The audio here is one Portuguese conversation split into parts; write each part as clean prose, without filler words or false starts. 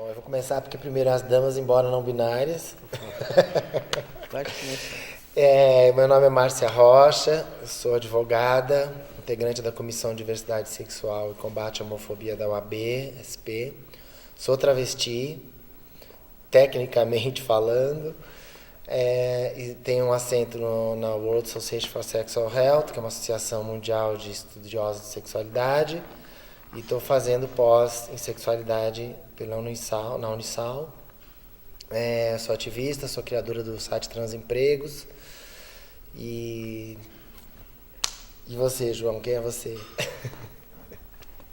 Eu vou começar porque primeiro as damas, embora não binárias. Pode começar. Meu nome é Márcia Rocha, eu sou advogada, integrante da Comissão de Diversidade Sexual e Combate à Homofobia da UAB, SP. Sou travesti, tecnicamente falando, e tenho um assento na World Association for Sexual Health, que é uma associação mundial de estudiosos de sexualidade, e estou fazendo pós em sexualidade na Unisal. Sou ativista, sou criadora do site Transempregos. E você, João, quem é você?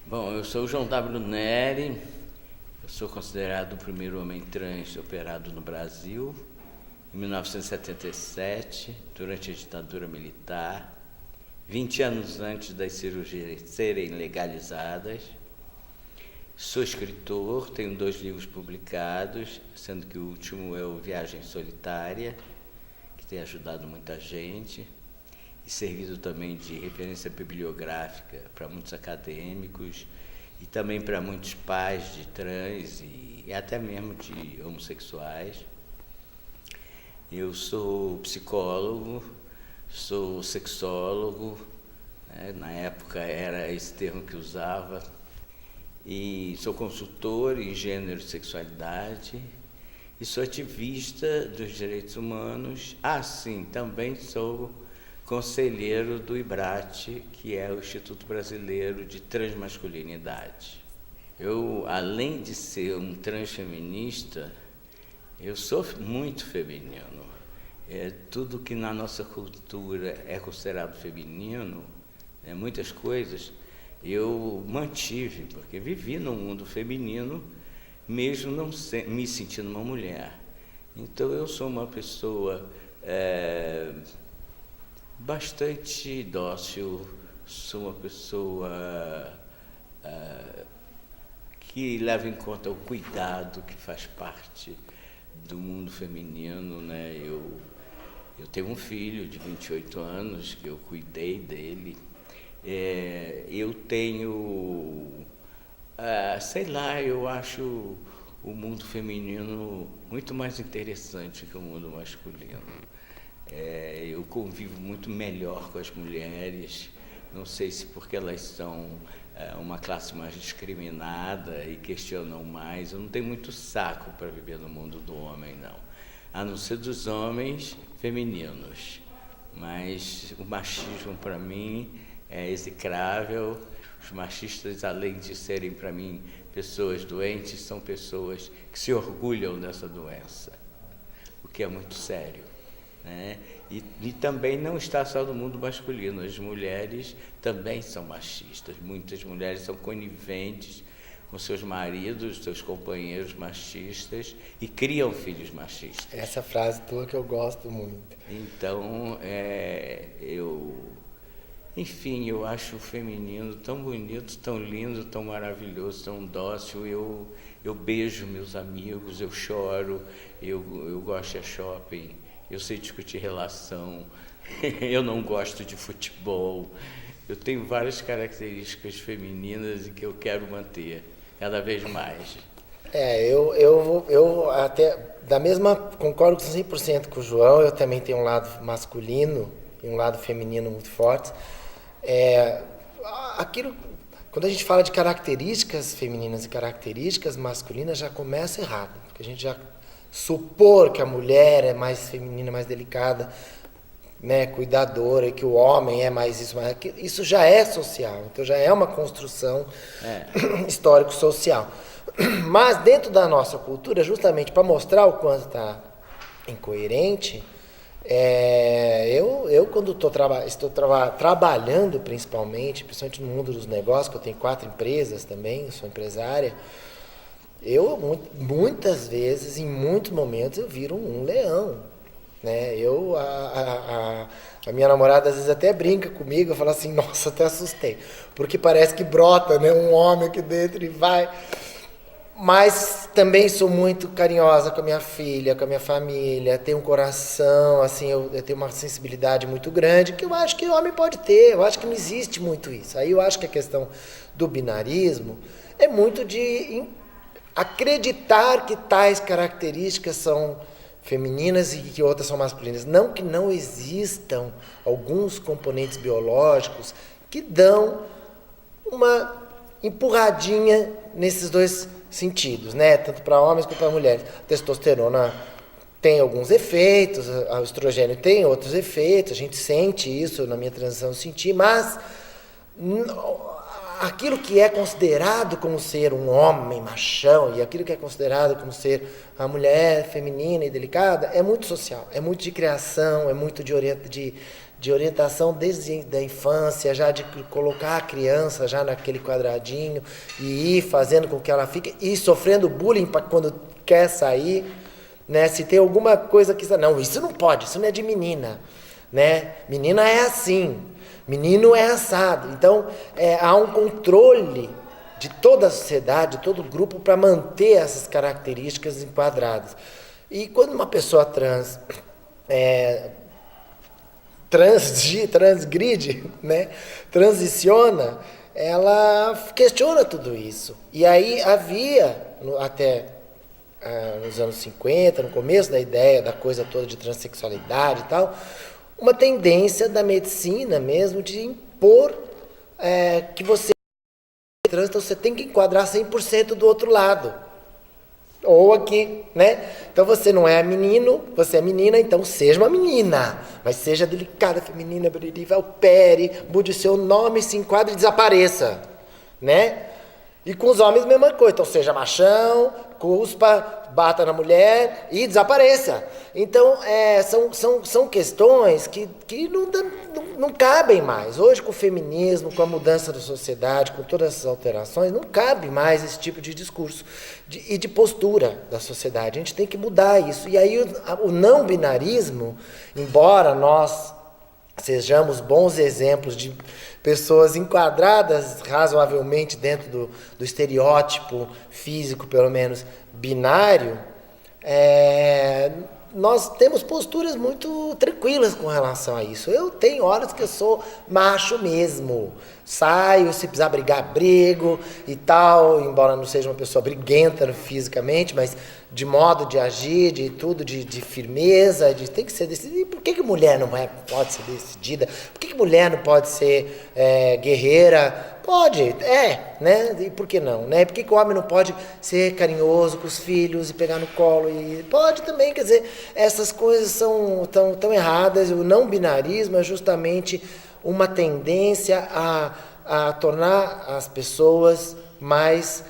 Bom, eu sou o João W. Neri, eu sou considerado o primeiro homem trans operado no Brasil, em 1977, durante a ditadura militar, 20 anos antes das cirurgias serem legalizadas. Sou escritor, tenho 2 livros publicados, sendo que o último é o Viagem Solitária, que tem ajudado muita gente, e servido também de referência bibliográfica para muitos acadêmicos e também para muitos pais de trans e até mesmo de homossexuais. Eu sou psicólogo, sou sexólogo, né? Na época era esse termo que usava, e sou consultor em gênero e sexualidade, e sou ativista dos direitos humanos. Sim, também sou conselheiro do IBRAT, que é o Instituto Brasileiro de Transmasculinidade. Eu, além de ser um transfeminista, eu sou muito feminino. Tudo que na nossa cultura é considerado feminino, muitas coisas, eu mantive, porque vivi num mundo feminino, mesmo não me sentindo uma mulher. Então, eu sou uma pessoa bastante dócil, sou uma pessoa que leva em conta o cuidado que faz parte do mundo feminino, né? Eu tenho um filho de 28 anos, que eu cuidei dele. Eu tenho, eu acho o mundo feminino muito mais interessante que o mundo masculino. Eu convivo muito melhor com as mulheres, não sei se porque elas são uma classe mais discriminada e questionam mais. Eu não tenho muito saco para viver no mundo do homem, não, a não ser dos homens femininos. Mas o machismo, para mim, é execrável. Os machistas, além de serem, para mim, pessoas doentes, são pessoas que se orgulham dessa doença, o que é muito sério, né? E também não está só no mundo masculino, as mulheres também são machistas. Muitas mulheres são coniventes com seus maridos, seus companheiros machistas, e criam filhos machistas. Essa frase tua que eu gosto muito. Então, enfim, eu acho o feminino tão bonito, tão lindo, tão maravilhoso, tão dócil. Eu beijo meus amigos, eu choro, eu gosto de shopping, eu sei discutir relação, eu não gosto de futebol. Eu tenho várias características femininas e que eu quero manter cada vez mais. Eu até, concordo 100% com o João. Eu também tenho um lado masculino e um lado feminino muito forte. Quando a gente fala de características femininas e características masculinas, já começa errado, porque a gente já supor que a mulher é mais feminina, mais delicada, né, cuidadora, e que o homem é mais isso, mais aquilo, isso já é social, então já é uma construção histórico-social. Mas dentro da nossa cultura, justamente para mostrar o quanto está incoerente, eu quando estou trabalhando principalmente no mundo dos negócios, que eu tenho 4 empresas também, eu sou empresária, muitas vezes, em muitos momentos, eu viro um leão, né? A minha namorada às vezes até brinca comigo, eu falo assim, nossa, até assustei, porque parece que brota, né, um homem aqui dentro e vai. Mas também sou muito carinhosa com a minha filha, com a minha família, tenho um coração, assim, eu tenho uma sensibilidade muito grande, que eu acho que o homem pode ter, eu acho que não existe muito isso. Aí eu acho que a questão do binarismo é muito de acreditar que tais características são femininas e que outras são masculinas. Não que não existam alguns componentes biológicos que dão uma empurradinha nesses dois sentidos, né? Tanto para homens quanto para mulheres. A testosterona tem alguns efeitos, o estrogênio tem outros efeitos, a gente sente isso, na minha transição eu senti, mas aquilo que é considerado como ser um homem machão e aquilo que é considerado como ser a mulher feminina e delicada é muito social, é muito de criação, é muito de orientação desde a infância, já de colocar a criança já naquele quadradinho e ir fazendo com que ela fique, e sofrendo bullying quando quer sair, né? Se tem alguma coisa que... Não, isso não pode, isso não é de menina, né? Menina é assim, menino é assado. Então, há um controle de toda a sociedade, de todo o grupo, para manter essas características enquadradas. E quando uma pessoa transgride, né? Transiciona, ela questiona tudo isso. E aí havia, até nos anos 50, no começo da ideia da coisa toda de transexualidade e tal, uma tendência da medicina mesmo de impor que você trans, então você tem que enquadrar 100% do outro lado. Ou aqui, né? Então você não é menino, você é menina, então seja uma menina. Mas seja delicada, feminina, opere, mude o seu nome, se enquadre e desapareça. Né? E com os homens, mesma coisa. Então seja machão, cuspa, bata na mulher e desapareça. Então, são questões que não cabem mais. Hoje, com o feminismo, com a mudança da sociedade, com todas essas alterações, não cabe mais esse tipo de discurso e de postura da sociedade. A gente tem que mudar isso. E aí, o não binarismo, embora nós sejamos bons exemplos de pessoas enquadradas razoavelmente dentro do estereótipo físico, pelo menos binário, nós temos posturas muito tranquilas com relação a isso. Eu tenho horas que eu sou macho mesmo. Saio, se precisar brigar, brigo e tal, embora não seja uma pessoa briguenta fisicamente, mas de modo de agir, de tudo, de firmeza, tem que ser decidida. E por que mulher não pode ser decidida? Por que mulher não pode ser guerreira? Pode, né? E por que não, né? Por que o homem não pode ser carinhoso com os filhos e pegar no colo? E pode também, quer dizer, essas coisas são tão erradas. O não binarismo é justamente uma tendência a tornar as pessoas mais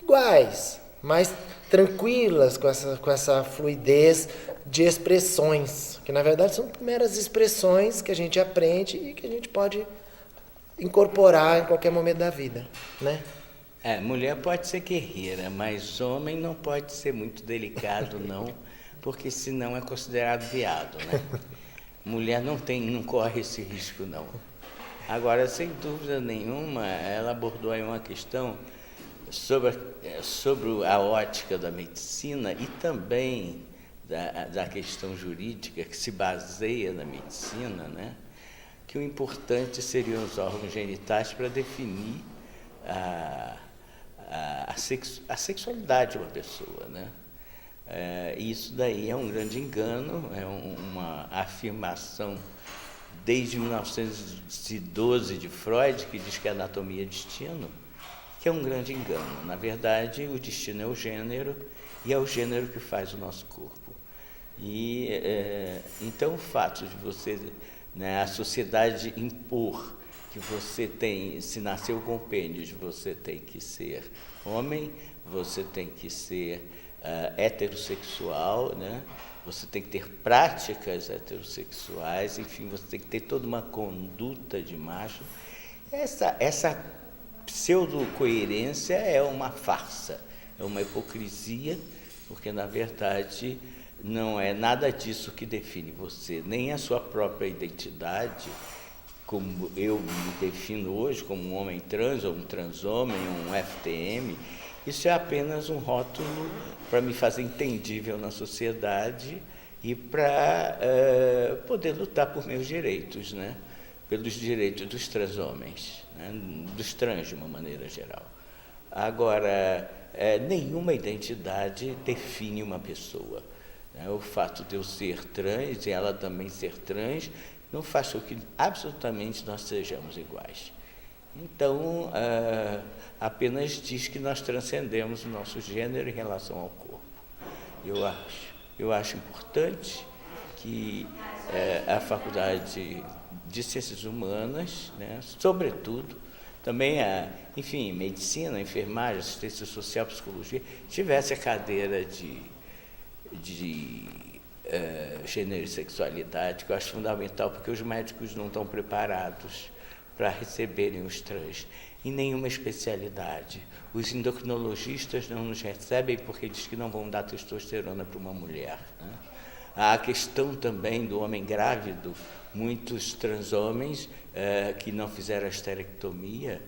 iguais, mais tranquilas com essa fluidez de expressões, que na verdade são meras expressões que a gente aprende e que a gente pode incorporar em qualquer momento da vida, né? Mulher pode ser guerreira, mas homem não pode ser muito delicado, não, porque senão é considerado viado, né? Mulher não corre esse risco, não. Agora, sem dúvida nenhuma, ela abordou aí uma questão sobre a ótica da medicina e também da questão jurídica que se baseia na medicina, né? Que o importante seriam os órgãos genitais para definir a sexualidade de uma pessoa, né? Isso daí é um grande engano, é uma afirmação desde 1912 de Freud, que diz que a anatomia é destino, que é um grande engano. Na verdade, o destino é o gênero, e é o gênero que faz o nosso corpo. Então, o fato de você, né, a sociedade impor que você se nasceu com pênis, você tem que ser homem, você tem que ser heterossexual, né? Você tem que ter práticas heterossexuais, enfim, você tem que ter toda uma conduta de macho. Essa pseudo-coerência é uma farsa, é uma hipocrisia, porque, na verdade, não é nada disso que define você, nem a sua própria identidade, como eu me defino hoje, como um homem trans, ou um transhomem, um FTM. Isso é apenas um rótulo para me fazer entendível na sociedade e para poder lutar por meus direitos, né? Pelos direitos dos transhomens, né? Dos trans de uma maneira geral. Agora, nenhuma identidade define uma pessoa. O fato de eu ser trans e ela também ser trans não faz com que absolutamente nós sejamos iguais. Então, apenas diz que nós transcendemos o nosso gênero em relação ao corpo. Eu acho importante que a Faculdade de Ciências Humanas, né, sobretudo, também enfim, medicina, enfermagem, assistência social, psicologia, tivesse a cadeira de gênero e sexualidade, que eu acho fundamental, porque os médicos não estão preparados para receberem os trans em nenhuma especialidade. Os endocrinologistas não nos recebem porque diz que não vão dar testosterona para uma mulher, né? Há a questão também do homem grávido, muitos transhomens que não fizeram a esterectomia,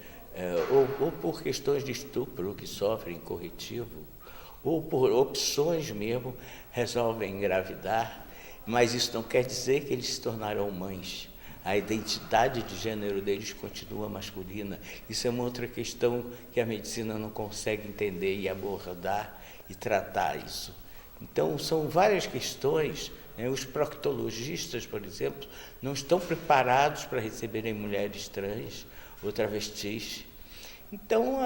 ou por questões de estupro que sofrem corretivo, ou por opções mesmo, resolvem engravidar, mas isso não quer dizer que eles se tornarão mães. A identidade de gênero deles continua masculina. Isso é uma outra questão que a medicina não consegue entender e abordar e tratar isso. Então, são várias questões, né? Os proctologistas, por exemplo, não estão preparados para receberem mulheres trans ou travestis. Então,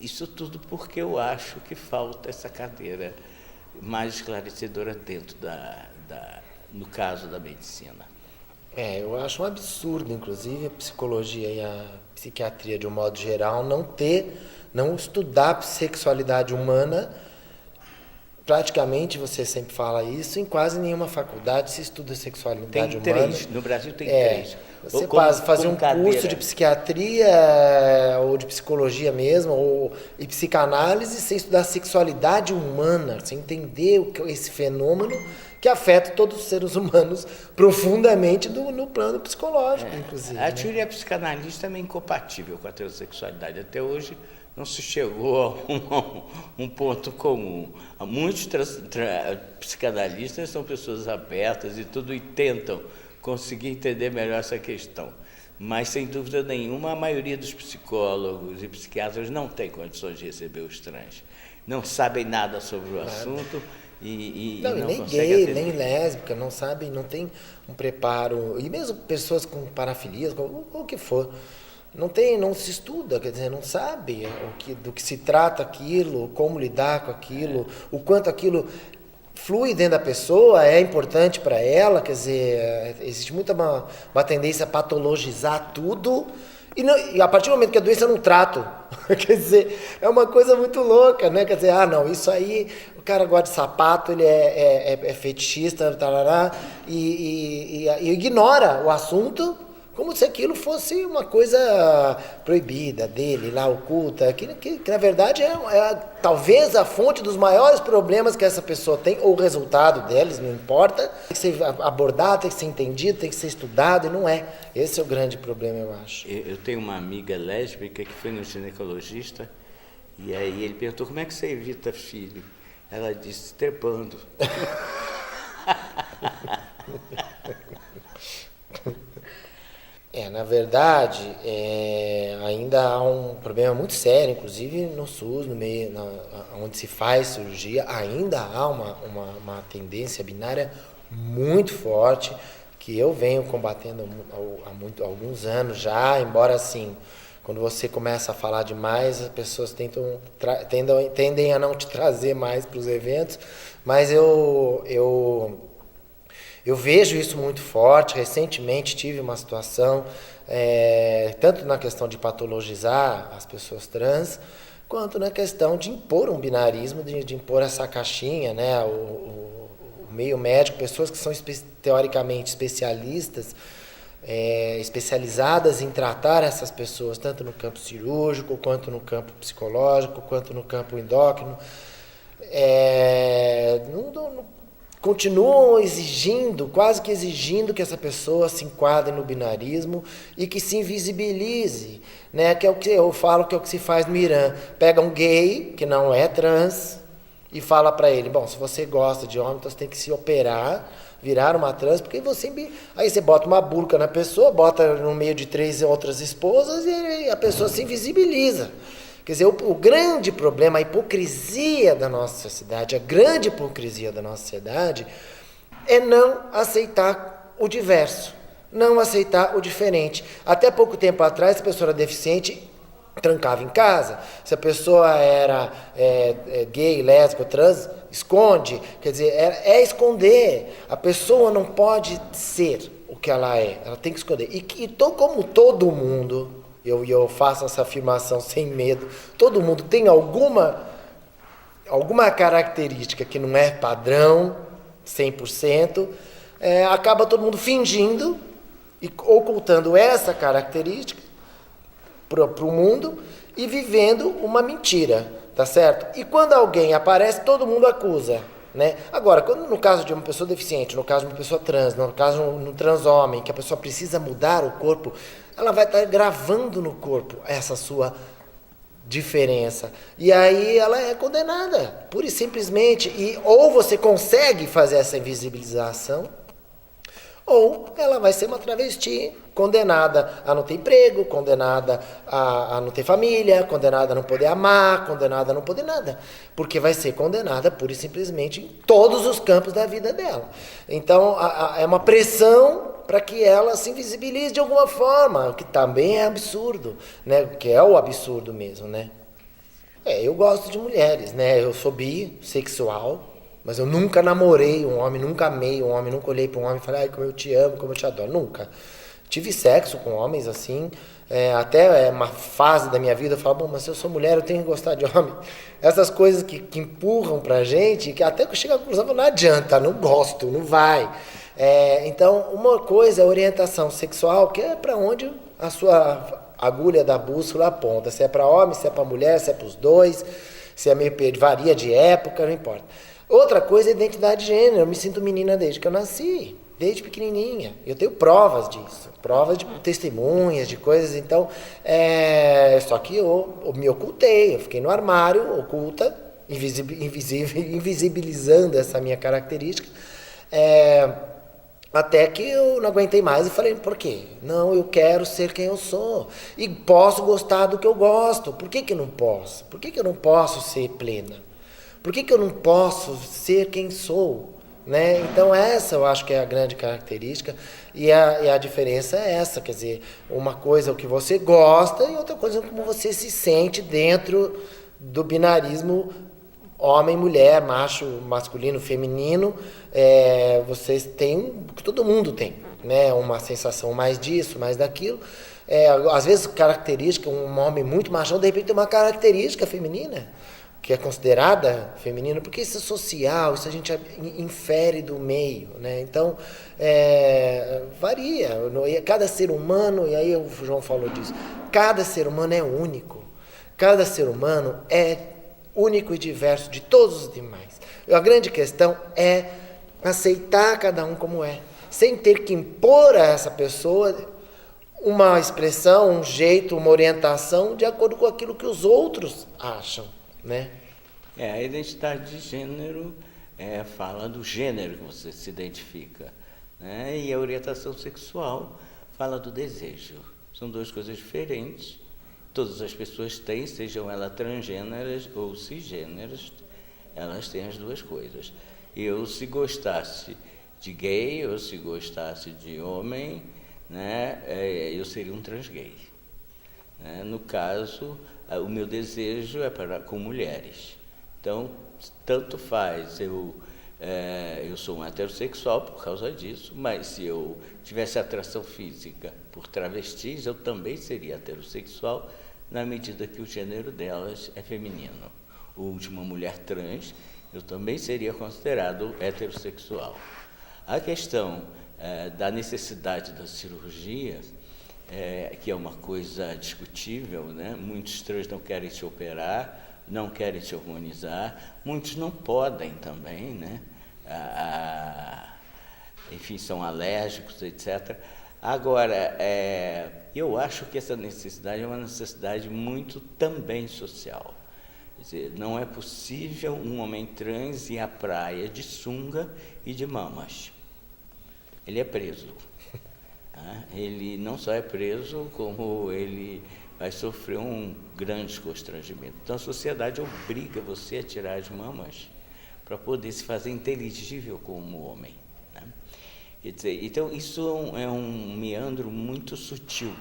isso tudo porque eu acho que falta essa cadeira mais esclarecedora dentro no caso da medicina. Eu acho um absurdo, inclusive, a psicologia e a psiquiatria, de um modo geral, não estudar sexualidade humana. Praticamente, você sempre fala isso, em quase nenhuma faculdade se estuda sexualidade humana. Tem 3, no Brasil tem 3. Você fazer um curso de psiquiatria ou de psicologia mesmo, e psicanálise, sem estudar sexualidade humana, sem entender esse fenômeno que afeta todos os seres humanos profundamente no plano psicológico, inclusive. A teoria psicanalista é meio incompatível com a heterossexualidade. Até hoje não se chegou a um ponto comum. Muitos psicanalistas são pessoas abertas e tudo, e tentam conseguir entender melhor essa questão. Mas, sem dúvida nenhuma, a maioria dos psicólogos e psiquiatras não tem condições de receber os trans. Não sabem nada sobre o assunto e não nem conseguem gay, atender. nem lésbica, não sabem, não tem um preparo. E mesmo pessoas com parafilias, o que for, não se estuda, quer dizer, não sabe do que se trata aquilo, como lidar com aquilo, o quanto aquilo flui dentro da pessoa, é importante para ela, quer dizer, existe muita uma tendência a patologizar tudo, e a partir do momento que a doença eu não trato, quer dizer, é uma coisa muito louca, né? Quer dizer, não, isso aí, o cara gosta de sapato, ele é fetichista, tarará, e ignora o assunto, como se aquilo fosse uma coisa proibida dele, lá oculta, que na verdade é talvez a fonte dos maiores problemas que essa pessoa tem, ou o resultado deles, não importa. Tem que ser abordado, tem que ser entendido, tem que ser estudado, e não é. Esse é o grande problema, eu acho. Eu tenho uma amiga lésbica que foi no ginecologista, e aí ele perguntou, como é que você evita filho? Ela disse, trepando. Na verdade, ainda há um problema muito sério, inclusive no SUS, onde se faz cirurgia, ainda há uma tendência binária muito forte, que eu venho combatendo há alguns anos já, embora assim, quando você começa a falar demais, as pessoas tendem a não te trazer mais para os eventos, mas eu vejo isso muito forte. Recentemente tive uma situação, tanto na questão de patologizar as pessoas trans, quanto na questão de impor um binarismo, de impor essa caixinha, né? O meio médico, pessoas que são teoricamente especialistas, especializadas em tratar essas pessoas, tanto no campo cirúrgico, quanto no campo psicológico, quanto no campo endócrino, continuam quase que exigindo que essa pessoa se enquadre no binarismo e que se invisibilize, né? Que é o que eu falo, que é o que se faz no Irã. Pega um gay, que não é trans, e fala para ele, bom, se você gosta de homem, então você tem que se operar, virar uma trans, porque aí você bota uma burca na pessoa, bota no meio de 3 outras esposas e a pessoa se invisibiliza. Quer dizer, o grande problema, a hipocrisia da nossa sociedade, a grande hipocrisia da nossa sociedade é não aceitar o diverso, não aceitar o diferente. Até pouco tempo atrás, se a pessoa era deficiente, trancava em casa. Se a pessoa era gay, lésbica, trans, esconde. Quer dizer, é esconder. A pessoa não pode ser o que ela é, ela tem que esconder. Como todo mundo, eu faço essa afirmação sem medo, todo mundo tem alguma característica que não é padrão, 100%, acaba todo mundo fingindo e ocultando essa característica para o mundo e vivendo uma mentira, tá certo? E quando alguém aparece, todo mundo acusa, né? Agora, no caso de uma pessoa deficiente, no caso de uma pessoa trans, no caso de um transhomem, que a pessoa precisa mudar o corpo, ela vai estar gravando no corpo essa sua diferença. E aí ela é condenada, pura e simplesmente. Ou você consegue fazer essa invisibilização, ou ela vai ser uma travesti, condenada a não ter emprego, condenada a não ter família, condenada a não poder amar, condenada a não poder nada. Porque vai ser condenada pura e simplesmente em todos os campos da vida dela. Então, é uma pressão para que ela se invisibilize de alguma forma, o que também é absurdo, né? Que é o absurdo mesmo, né? Eu gosto de mulheres, né? Eu sou bissexual, mas eu nunca namorei um homem, nunca amei um homem, nunca olhei para um homem e falei, ai, como eu te amo, como eu te adoro. Nunca. Tive sexo com homens assim, até uma fase da minha vida eu falo, bom, mas se eu sou mulher eu tenho que gostar de homem. Essas coisas que empurram pra gente, que até que eu chego à conclusão, não adianta, não gosto, não vai. Então, uma coisa é a orientação sexual, que é para onde a sua agulha da bússola aponta. Se é para homem, se é para mulher, se é para os dois, se é meio varia de época, não importa. Outra coisa é a identidade de gênero. Eu me sinto menina desde que eu nasci, desde pequenininha. Eu tenho provas disso, provas de testemunhas, de coisas. Então, só que eu me ocultei, eu fiquei no armário, oculta, invisibilizando essa minha característica. Até que eu não aguentei mais e falei, por quê? Não, eu quero ser quem eu sou. E posso gostar do que eu gosto. Por que eu não posso? Por que eu não posso ser plena? Por que eu não posso ser quem sou? Né? Então essa eu acho que é a grande característica e a diferença é essa, quer dizer, uma coisa é o que você gosta e outra coisa é como você se sente dentro do binarismo homem, mulher, macho, masculino, feminino. Vocês têm, todo mundo tem, né? Uma sensação mais disso, mais daquilo. Às vezes característica, um homem muito machão, de repente tem uma característica feminina, que é considerada feminina, porque isso é social, isso a gente infere do meio, né? Então, varia. Cada ser humano, e aí o João falou disso, cada ser humano é único. Cada ser humano é único e diverso de todos os demais. A grande questão é aceitar cada um como é, sem ter que impor a essa pessoa uma expressão, um jeito, uma orientação de acordo com aquilo que os outros acham. Né? A identidade de gênero fala do gênero que você se identifica, né? E a orientação sexual fala do desejo. São duas coisas diferentes. Todas as pessoas têm, sejam elas transgêneras ou cisgêneras, elas têm as duas coisas. Eu, se gostasse de gay ou se gostasse de homem, né, eu seria um transgay. Né? No caso, o meu desejo é com mulheres. Então, tanto faz, eu sou um heterossexual por causa disso, mas se eu tivesse atração física por travestis, eu também seria heterossexual, na medida que o gênero delas é feminino. Ou de uma mulher trans, eu também seria considerado heterossexual. A questão da necessidade da cirurgia, que é uma coisa discutível, né? Muitos trans não querem se operar, não querem se hormonizar, muitos não podem também, né? Enfim, são alérgicos, etc. Agora, eu acho que essa necessidade é uma necessidade muito também social. Quer dizer, não é possível um homem trans ir à praia de sunga e de mamas. Ele é preso. Ele não só é preso, como ele vai sofrer um grande constrangimento. Então a sociedade obriga você a tirar as mamas para poder se fazer inteligível como homem, né? Quer dizer, então isso é um meandro muito sutil,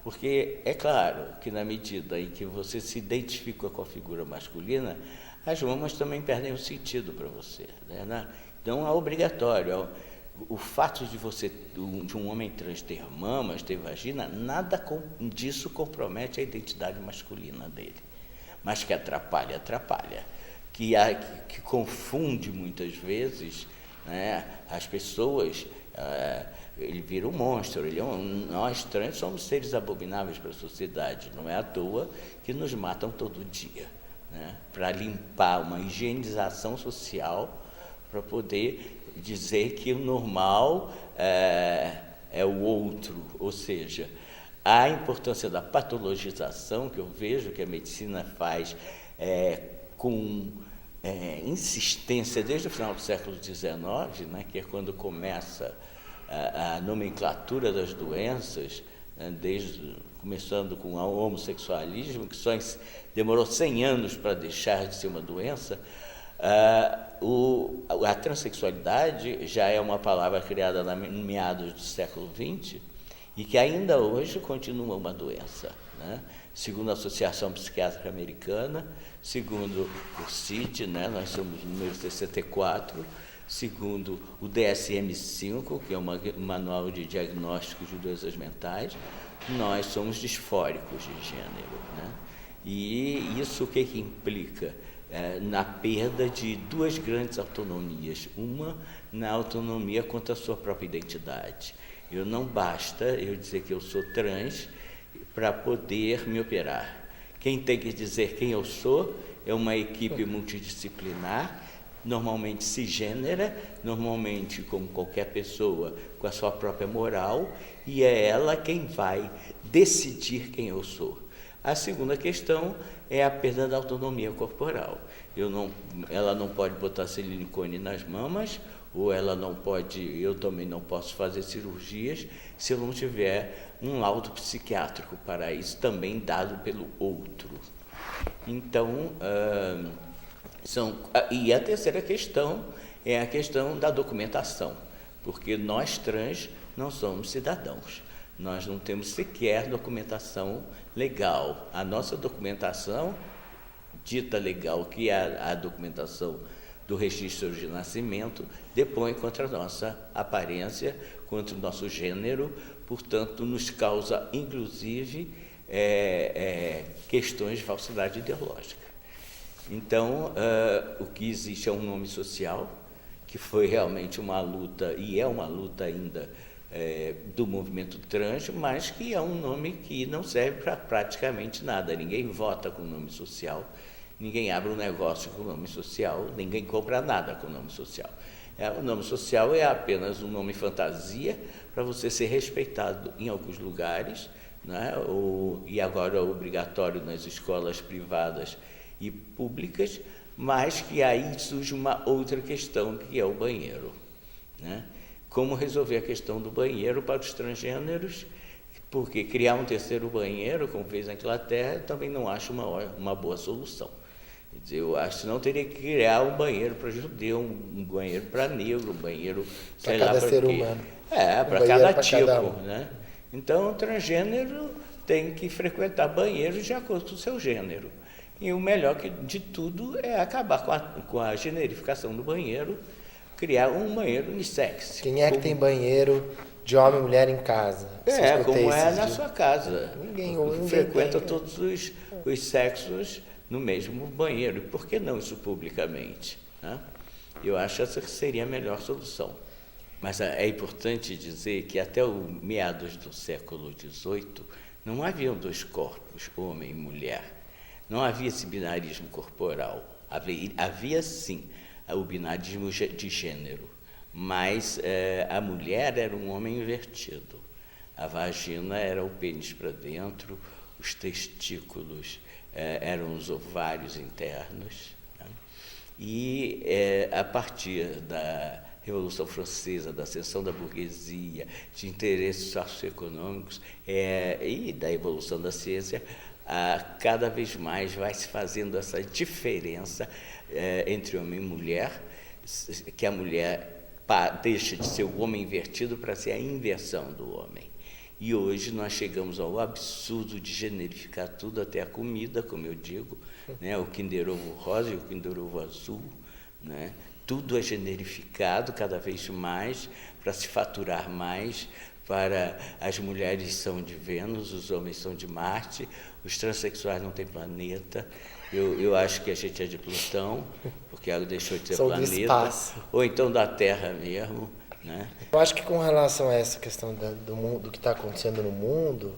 porque é claro que na medida em que você se identifica com a figura masculina, as mamas também perdem o sentido para você, né? Então é obrigatório. O fato de um homem trans ter mamas, ter vagina, nada disso compromete a identidade masculina dele. Mas que atrapalha, atrapalha. Que confunde muitas vezes, né, as pessoas. Ele vira um monstro. Nós trans somos seres abomináveis para a sociedade. Não é à toa que nos matam todo dia, né, para limpar uma higienização social, para poder dizer que o normal é o outro, ou seja, a importância da patologização, que eu vejo que a medicina faz com insistência desde o final do século XIX, né, que é quando começa a nomenclatura das doenças, né, começando com o homossexualismo, que só demorou 100 anos para deixar de ser uma doença. A transexualidade já é uma palavra criada em meados do século XX e que ainda hoje continua uma doença, né? Segundo a Associação Psiquiátrica Americana, segundo o CID, né? Nós somos número 64, segundo o DSM-5, que é um manual de diagnóstico de doenças mentais, nós somos disfóricos de gênero, né? E isso o que implica? Na perda de duas grandes autonomias. Uma, na autonomia quanto à sua própria identidade. Não basta eu dizer que eu sou trans para poder me operar. Quem tem que dizer quem eu sou é uma equipe multidisciplinar, normalmente cisgênera, normalmente como qualquer pessoa com a sua própria moral, e é ela quem vai decidir quem eu sou. A segunda questão é a perda da autonomia corporal. Ela não pode botar silicone nas mamas, ou eu também não posso fazer cirurgias se eu não tiver um laudo psiquiátrico para isso, também dado pelo outro. Então, e a terceira questão é a questão da documentação, porque nós trans não somos cidadãos. Nós não temos sequer documentação legal. A nossa documentação, dita legal, que é a documentação do registro de nascimento, depõe contra a nossa aparência, contra o nosso gênero, portanto, nos causa, inclusive, questões de falsidade ideológica. Então, o que existe é um nome social, que foi realmente uma luta, e é uma luta ainda, do movimento trans, mas que é um nome que não serve para praticamente nada. Ninguém vota com nome social, ninguém abre um negócio com nome social, ninguém compra nada com nome social. O nome social é apenas um nome fantasia para você ser respeitado em alguns lugares, né? E agora é obrigatório nas escolas privadas e públicas, mas que aí surge uma outra questão, que é o banheiro, né? Como resolver a questão do banheiro para os transgêneros, porque criar um terceiro banheiro, como fez na Inglaterra, também não acho uma boa solução. Quer dizer, eu acho que não teria que criar um banheiro para judeu, um banheiro para negro, um banheiro, sei lá para quê. Para cada ser humano. Para cada tipo, né? Então, o transgênero tem que frequentar banheiros de acordo com o seu gênero. E o melhor de tudo é acabar com a generificação do banheiro, criar um banheiro unissex. Quem é que tem banheiro de homem e mulher em casa? Como é na sua casa. Ninguém frequenta todos os sexos no mesmo banheiro. Por que não isso publicamente, né? Eu acho que essa seria a melhor solução. Mas é importante dizer que até o meados do século XVIII não haviam dois corpos, homem e mulher. Não havia esse binarismo corporal. Havia sim o binarismo de gênero, mas a mulher era um homem invertido. A vagina era o pênis para dentro, os testículos eram os ovários internos, né? E a partir da Revolução Francesa, da ascensão da burguesia, de interesses socioeconômicos e da evolução da ciência, cada vez mais vai se fazendo essa diferença entre homem e mulher, que a mulher deixa de ser o homem invertido para ser a inversão do homem. E hoje nós chegamos ao absurdo de generificar tudo, até a comida, como eu digo, né? O Kinder Ovo rosa e o Kinder Ovo azul, né? Tudo é generificado cada vez mais para se faturar mais, para as mulheres são de Vênus, os homens são de Marte, os transexuais não têm planeta. Eu acho que a gente é de Plutão, porque ela deixou de ser São planeta, do espaço. Ou então da Terra mesmo, né? Eu acho que com relação a essa questão do mundo, do que está acontecendo no mundo,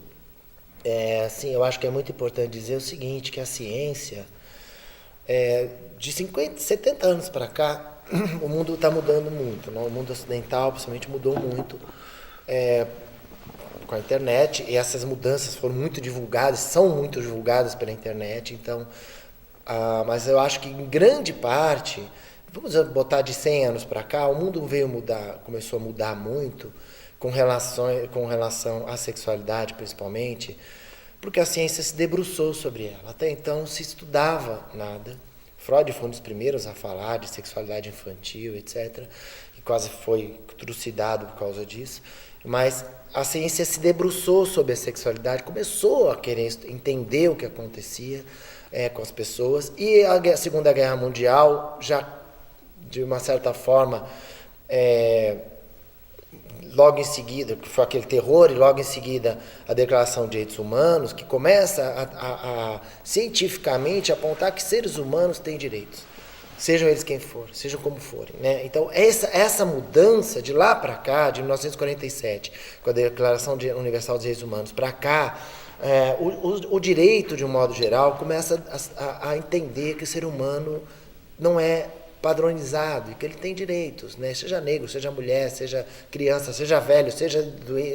assim, eu acho que é muito importante dizer o seguinte, que a ciência, de 50, 70 anos para cá, o mundo está mudando muito, né? O mundo ocidental, principalmente, mudou muito com a internet, e essas mudanças foram muito divulgadas, são muito divulgadas pela internet, então, mas eu acho que em grande parte, vamos botar de 100 anos para cá, o mundo começou a mudar muito com relação à sexualidade, principalmente, porque a ciência se debruçou sobre ela. Até então se estudava nada. Freud foi um dos primeiros a falar de sexualidade infantil, etc., e quase foi trucidado por causa disso. Mas a ciência se debruçou sobre a sexualidade, começou a querer entender o que acontecia com as pessoas, e a Segunda Guerra Mundial já, de uma certa forma, logo em seguida, que foi aquele terror, e logo em seguida a Declaração de Direitos Humanos, que começa a cientificamente apontar que seres humanos têm direitos, sejam eles quem for, sejam como forem, né? Então, essa mudança de lá para cá, de 1947, com a Declaração Universal dos Direitos Humanos, para cá, o direito, de um modo geral, começa a entender que o ser humano não é padronizado e que ele tem direitos, né? Seja negro, seja mulher, seja criança, seja velho, seja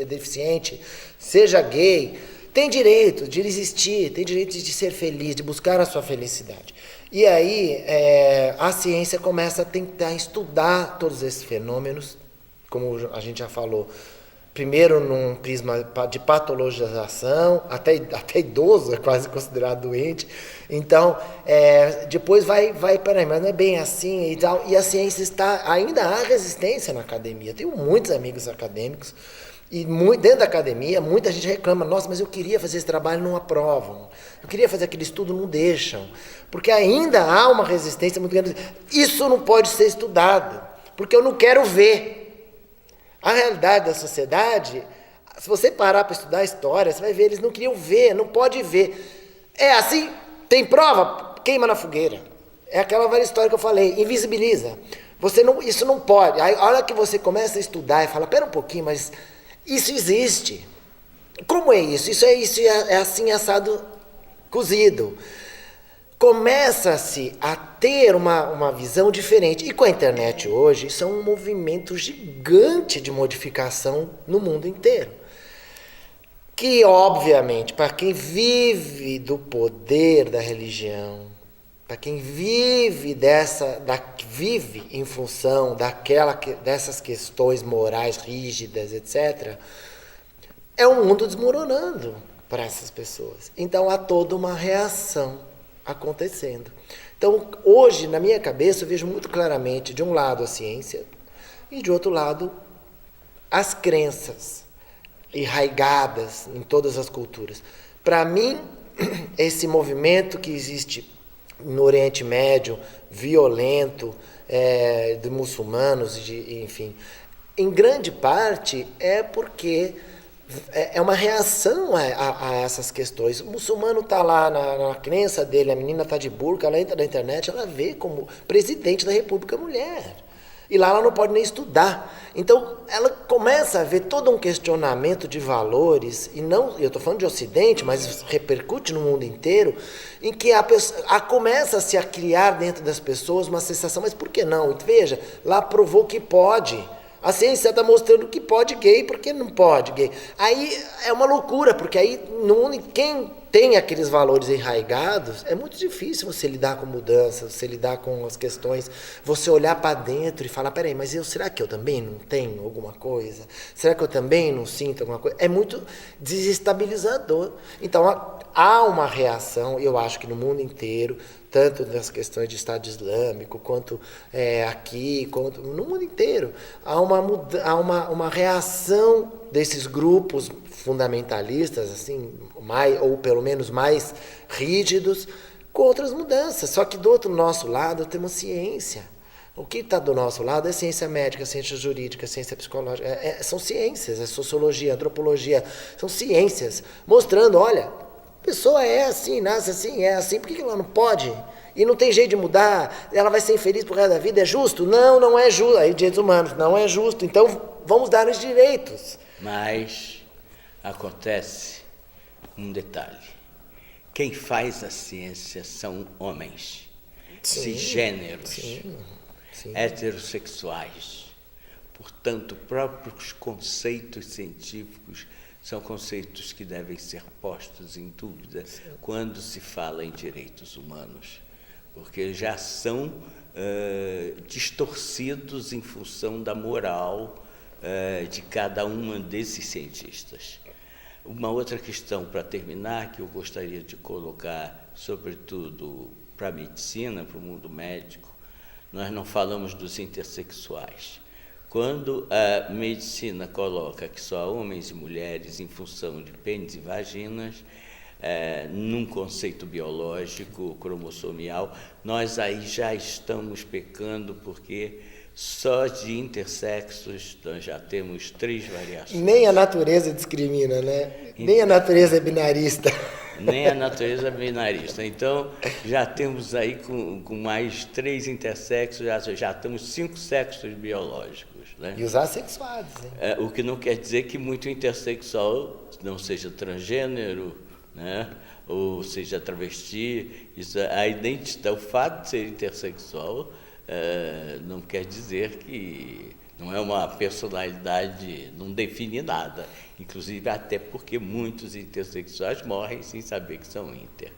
deficiente, seja gay, tem direito de existir, tem direito de ser feliz, de buscar a sua felicidade. E aí a ciência começa a tentar estudar todos esses fenômenos, como a gente já falou, primeiro num prisma de patologização, até idoso é quase considerado doente. Então, depois peraí, mas não é bem assim e tal. E a ciência ainda há resistência na academia. Tenho muitos amigos acadêmicos, e dentro da academia, muita gente reclama, nossa, mas eu queria fazer esse trabalho, não aprovam. Eu queria fazer aquele estudo, não deixam. Porque ainda há uma resistência muito grande. Isso não pode ser estudado, porque eu não quero ver. A realidade da sociedade, se você parar para estudar a história, você vai ver, eles não queriam ver, não pode ver. É assim, tem prova, queima na fogueira. É aquela velha história que eu falei, invisibiliza. Isso não pode. Aí, a hora que você começa a estudar e fala, pera um pouquinho, mas isso existe. Como é isso? Isso é assim, assado, cozido. Começa-se a ter uma visão diferente. E com a internet hoje, isso é um movimento gigante de modificação no mundo inteiro. Que, obviamente, para quem vive do poder da religião, para quem vive vive em função dessas questões morais rígidas, etc., é um mundo desmoronando para essas pessoas. Então há toda uma reação acontecendo. Então, hoje, na minha cabeça, eu vejo muito claramente, de um lado, a ciência, e de outro lado, as crenças enraigadas em todas as culturas. Para mim, esse movimento que existe no Oriente Médio, violento, de muçulmanos, enfim, em grande parte é porque é uma reação a essas questões. O muçulmano está lá na crença dele, a menina está de burca, ela entra na internet, ela vê como presidente da República mulher. E lá ela não pode nem estudar. Então, ela começa a ver todo um questionamento de valores, e não, eu estou falando de Ocidente, mas repercute no mundo inteiro, em que começa-se a criar dentro das pessoas uma sensação, mas por que não? Veja, lá provou que pode. A ciência está mostrando que pode gay, por que não pode gay? Aí é uma loucura, porque aí quem tem aqueles valores enraigados, é muito difícil você lidar com mudanças, você lidar com as questões, você olhar para dentro e falar, peraí, mas será que eu também não tenho alguma coisa? Será que eu também não sinto alguma coisa? É muito desestabilizador. Então, há uma reação, eu acho que no mundo inteiro, tanto nas questões de Estado Islâmico, quanto aqui, quanto no mundo inteiro, há uma reação desses grupos fundamentalistas, assim, ou pelo menos mais rígidos, contra as mudanças. Só que do outro nosso lado temos ciência. O que está do nosso lado é ciência médica, ciência jurídica, ciência psicológica. São ciências, é sociologia, antropologia, são ciências mostrando, olha, a pessoa é assim, nasce assim, é assim, por que ela não pode? E não tem jeito de mudar, ela vai ser infeliz pro resto da vida, é justo? Não, não é justo. Aí direitos humanos, não é justo, então vamos dar os direitos. Mas acontece um detalhe. Quem faz a ciência são homens, cisgêneros, Sim. heterossexuais. Portanto, próprios conceitos científicos são conceitos que devem ser postos em dúvida quando se fala em direitos humanos, porque já são distorcidos em função da moral de cada um desses cientistas. Uma outra questão, para terminar, que eu gostaria de colocar, sobretudo para a medicina, para o mundo médico, nós não falamos dos intersexuais. Quando a medicina coloca que só homens e mulheres em função de pênis e vaginas, num conceito biológico, cromossomial, nós aí já estamos pecando, porque só de intersexos nós já temos 3 variações. Nem a natureza discrimina, né? Nem a natureza é binarista. Nem a natureza é binarista. Então, já temos aí com mais 3 intersexos, já temos 5 sexos biológicos. Né? E os assexuados. Hein? O que não quer dizer que muito intersexual não seja transgênero, né? Ou seja travesti. Isso, o fato de ser intersexual não quer dizer que não é uma personalidade, não define nada. Inclusive, até porque muitos intersexuais morrem sem saber que são inter.